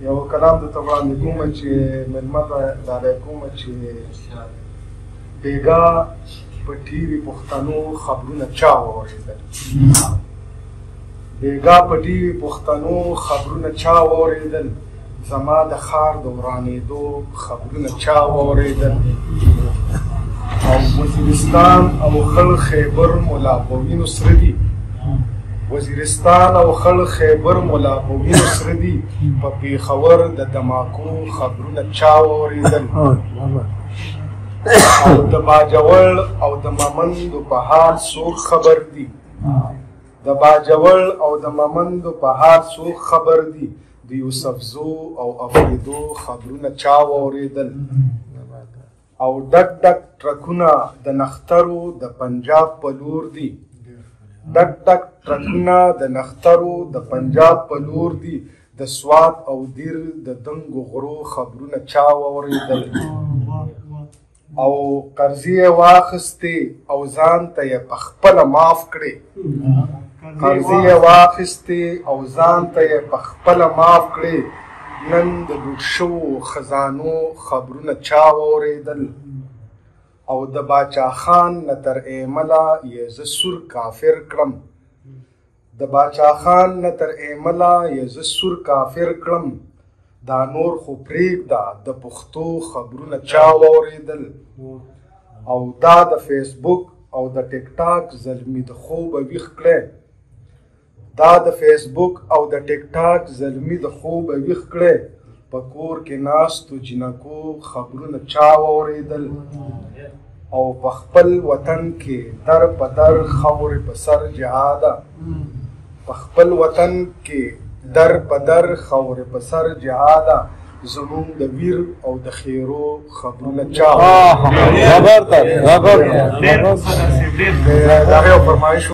یو کلام درته وړاندې کومه چې مېلمه ته ډالۍ کومه چې بېګا په ټي وي پښتنو خبرونه چا واورېدل بېګا په ټي وي پښتنو خبرونه چا واورېدل زما د ښار د ورانېدو خبرونه چا واورېدل او وزیرستان او خل خیبر ملا په وینو سره دي وزیرستان او خل خیبر ملا په وینو سره دي په پېښور د دماکو خبرونه چا واورېدل او د باجوړ او د ممندو په حال څوک خبر دي د باجوړ او د ممندو په حال څوک خبر دي د یوسفزو او افریدو خبرونه چا واورېدل او ډک ډک ټرکونه د نخترو د پنجاب په لور دي ډک ډک ټرکونه د نخترو د پنجاب په لور دي د سوات او دیر د دنګو غرو خبرونه چا واورېدل او قرضې یې واخیستې او ځان ته یې پخپله معاف کړې قرضې یې واخیستې او ځان ته یې پخپله معاف کړې نن د لوټ شوو خزانو خبرونه چا واورېدل او د باچا خان نه تر ایمله یې زه سور کافر کړم د باچا خان نه تر ایمله یې زه سور کافر کړم دا نور خو پرېږده د پښتو خبرونه چا واورېدل او دا د فیسبوک او د ټیک ټاک زلمي د خوبه ویښ کړی دا د فیسبوک او د ټیک ټاک زلمي د خوبه ویښ کړی په کور کې ناستو جنکو خبرونه چا واورېدل او په خپل وطن کې در په در خاورې په سر جهاده په خپل وطن کې در په در خاورې په سر جهاده زمونږ د ویر او د خیرو خبرونه چا خبر ته د هغې فرمایش